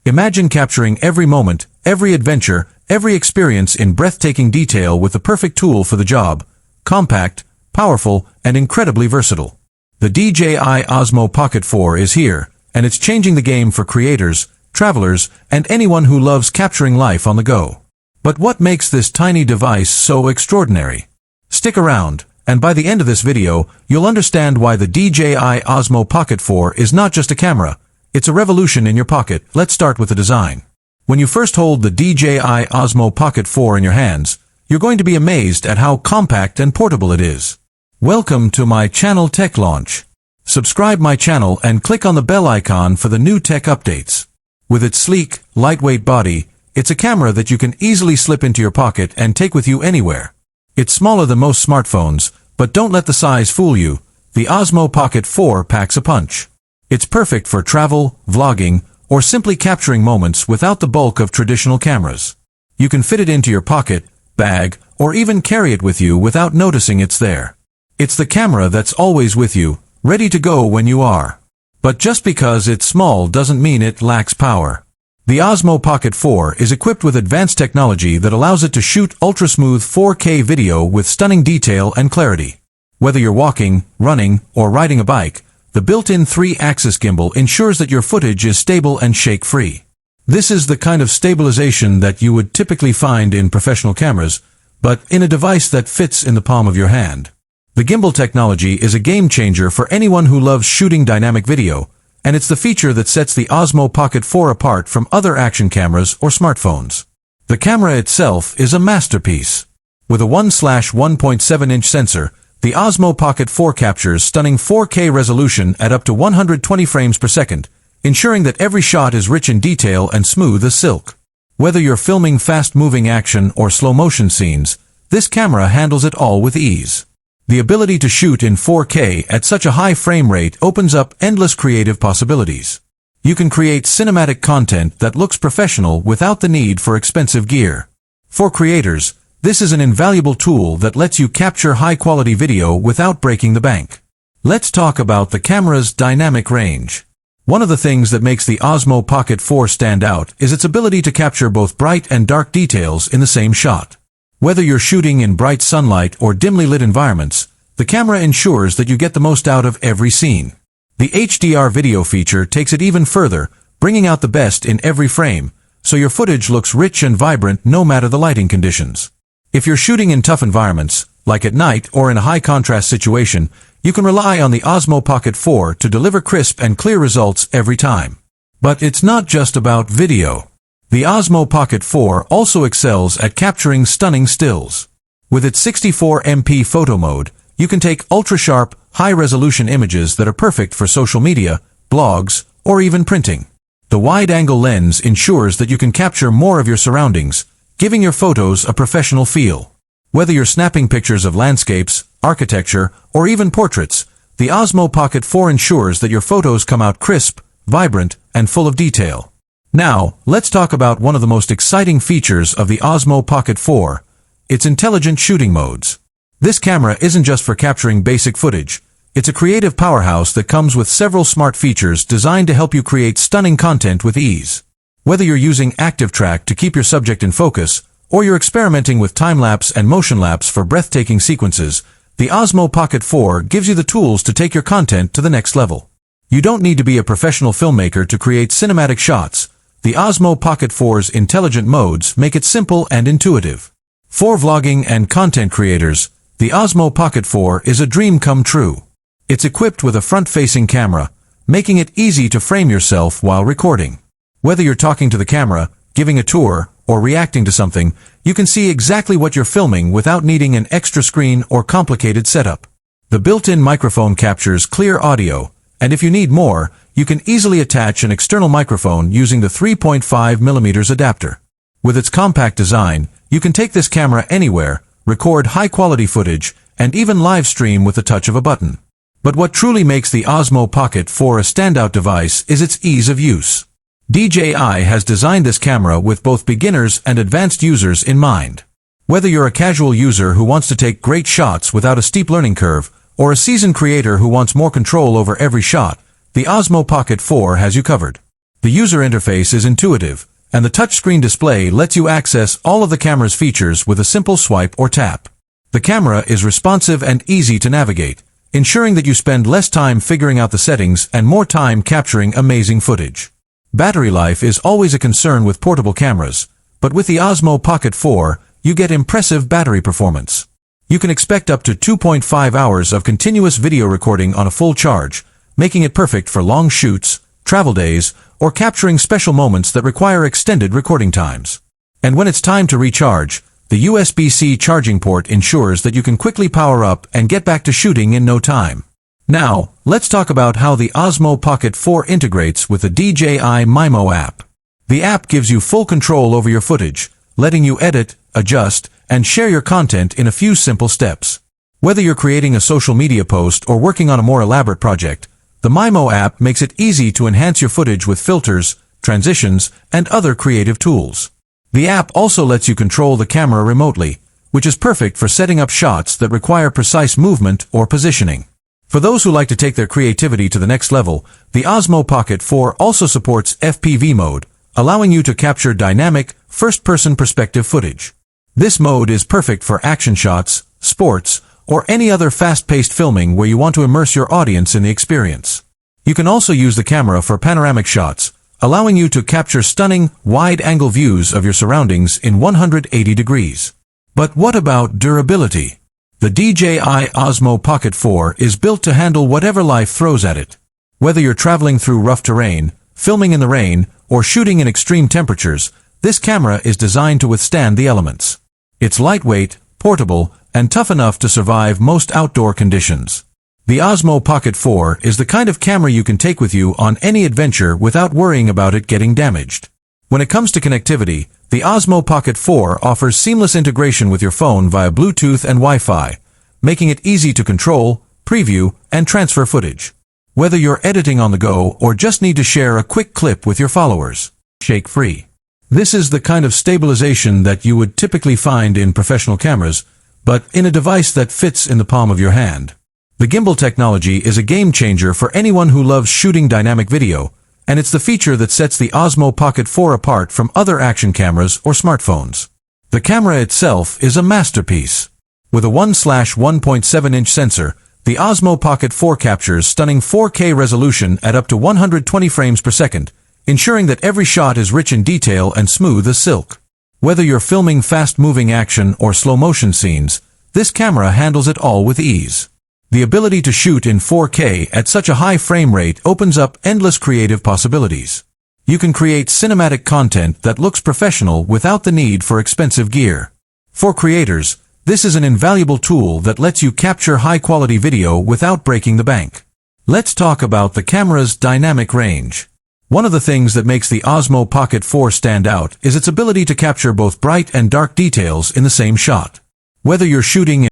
Imagine capturing every moment, every adventure, every experience in breathtaking detail with the perfect tool for the job: compact, powerful, and incredibly versatile. The DJI Osmo Pocket 4 is here, and it's changing the game for creators, travelers, and anyone who loves capturing life on the go. But what makes this tiny device so extraordinary? Stick around, and by the end of this video, you'll understand why the DJI Osmo Pocket 4 is not just a camera, it's a revolution in your pocket. Let's start with the design. When you first hold the DJI Osmo Pocket 4 in your hands, you're going to be amazed at how compact and portable it is. Welcome to my channel Tech Launch. Subscribe my channel and click on the bell icon for the new tech updates. With its sleek, lightweight body, it's a camera that you can easily slip into your pocket and take with you anywhere. It's smaller than most smartphones, but don't let the size fool you. The Osmo Pocket 4 packs a punch. It's perfect for travel, vlogging, or simply capturing moments without the bulk of traditional cameras. You can fit it into your pocket, bag, or even carry it with you without noticing it's there. It's the camera that's always with you, ready to go when you are. But just because it's small doesn't mean it lacks power. The Osmo Pocket 4 is equipped with advanced technology that allows it to shoot ultra-smooth 4K video with stunning detail and clarity. Whether you're walking, running, or riding a bike, the built-in 3-axis gimbal ensures that your footage is stable and shake-free. This is the kind of stabilization that you would typically find in professional cameras, but in a device that fits in the palm of your hand. The gimbal technology is a game-changer for anyone who loves shooting dynamic video, and it's the feature that sets the Osmo Pocket 4 apart from other action cameras or smartphones. The camera itself is a masterpiece. With a 1/1.7-inch sensor, the Osmo Pocket 4 captures stunning 4K resolution at up to 120 frames per second, ensuring that every shot is rich in detail and smooth as silk. Whether you're filming fast-moving action or slow-motion scenes, this camera handles it all with ease. The ability to shoot in 4K at such a high frame rate opens up endless creative possibilities. You can create cinematic content that looks professional without the need for expensive gear. For creators, this is an invaluable tool that lets you capture high-quality video without breaking the bank. Let's talk about the camera's dynamic range. One of the things that makes the Osmo Pocket 4 stand out is its ability to capture both bright and dark details in the same shot. Whether you're shooting in bright sunlight or dimly lit environments, the camera ensures that you get the most out of every scene. The HDR video feature takes it even further, bringing out the best in every frame, so your footage looks rich and vibrant no matter the lighting conditions. If you're shooting in tough environments, like at night or in a high-contrast situation, you can rely on the Osmo Pocket 4 to deliver crisp and clear results every time. But it's not just about video. The Osmo Pocket 4 also excels at capturing stunning stills. With its 64MP photo mode, you can take ultra-sharp, high-resolution images that are perfect for social media, blogs, or even printing. The wide-angle lens ensures that you can capture more of your surroundings, giving your photos a professional feel. Whether you're snapping pictures of landscapes, architecture, or even portraits, the Osmo Pocket 4 ensures that your photos come out crisp, vibrant, and full of detail. Now, let's talk about one of the most exciting features of the Osmo Pocket 4, its intelligent shooting modes. This camera isn't just for capturing basic footage. It's a creative powerhouse that comes with several smart features designed to help you create stunning content with ease. Whether you're using ActiveTrack to keep your subject in focus, or you're experimenting with time-lapse and motion-lapse for breathtaking sequences, the Osmo Pocket 4 gives you the tools to take your content to the next level. You don't need to be a professional filmmaker to create cinematic shots. The Osmo Pocket 4's intelligent modes make it simple and intuitive. For vlogging and content creators, the Osmo Pocket 4 is a dream come true. It's equipped with a front-facing camera, making it easy to frame yourself while recording. Whether you're talking to the camera, giving a tour, or reacting to something, you can see exactly what you're filming without needing an extra screen or complicated setup. The built-in microphone captures clear audio, and if you need more, you can easily attach an external microphone using the 3.5mm adapter. With its compact design, you can take this camera anywhere, record high-quality footage, and even live stream with the touch of a button. But what truly makes the Osmo Pocket 4 a standout device is its ease of use. DJI has designed this camera with both beginners and advanced users in mind. Whether you're a casual user who wants to take great shots without a steep learning curve, or a seasoned creator who wants more control over every shot, the Osmo Pocket 4 has you covered. The user interface is intuitive, and the touchscreen display lets you access all of the camera's features with a simple swipe or tap. The camera is responsive and easy to navigate, ensuring that you spend less time figuring out the settings and more time capturing amazing footage. Battery life is always a concern with portable cameras, but with the Osmo Pocket 4, you get impressive battery performance. You can expect up to 2.5 hours of continuous video recording on a full charge, making it perfect for long shoots, travel days, or capturing special moments that require extended recording times. And when it's time to recharge, the USB-C charging port ensures that you can quickly power up and get back to shooting in no time. Now, let's talk about how the Osmo Pocket 4 integrates with the DJI Mimo app. The app gives you full control over your footage, letting you edit, adjust, and share your content in a few simple steps. Whether you're creating a social media post or working on a more elaborate project, the Mimo app makes it easy to enhance your footage with filters, transitions, and other creative tools. The app also lets you control the camera remotely, which is perfect for setting up shots that require precise movement or positioning. For those who like to take their creativity to the next level, the Osmo Pocket 4 also supports FPV mode, allowing you to capture dynamic, first-person perspective footage. This mode is perfect for action shots, sports, or any other fast-paced filming where you want to immerse your audience in the experience. You can also use the camera for panoramic shots, allowing you to capture stunning, wide-angle views of your surroundings in 180 degrees. But what about durability? The DJI Osmo Pocket 4 is built to handle whatever life throws at it. Whether you're traveling through rough terrain, filming in the rain, or shooting in extreme temperatures, this camera is designed to withstand the elements. It's lightweight, portable, and tough enough to survive most outdoor conditions. The Osmo Pocket 4 is the kind of camera you can take with you on any adventure without worrying about it getting damaged. When it comes to connectivity, the Osmo Pocket 4 offers seamless integration with your phone via Bluetooth and Wi-Fi, making it easy to control, preview, and transfer footage. Whether you're editing on the go or just need to share a quick clip with your followers, shake-free. This is the kind of stabilization that you would typically find in professional cameras, but in a device that fits in the palm of your hand. The gimbal technology is a game-changer for anyone who loves shooting dynamic video, and it's the feature that sets the Osmo Pocket 4 apart from other action cameras or smartphones. The camera itself is a masterpiece. With a 1/1.7-inch sensor, the Osmo Pocket 4 captures stunning 4K resolution at up to 120 frames per second, ensuring that every shot is rich in detail and smooth as silk. Whether you're filming fast-moving action or slow-motion scenes, this camera handles it all with ease. The ability to shoot in 4K at such a high frame rate opens up endless creative possibilities. You can create cinematic content that looks professional without the need for expensive gear. For creators, this is an invaluable tool that lets you capture high-quality video without breaking the bank. Let's talk about the camera's dynamic range. One of the things that makes the Osmo Pocket 4 stand out is its ability to capture both bright and dark details in the same shot. Whether you're shooting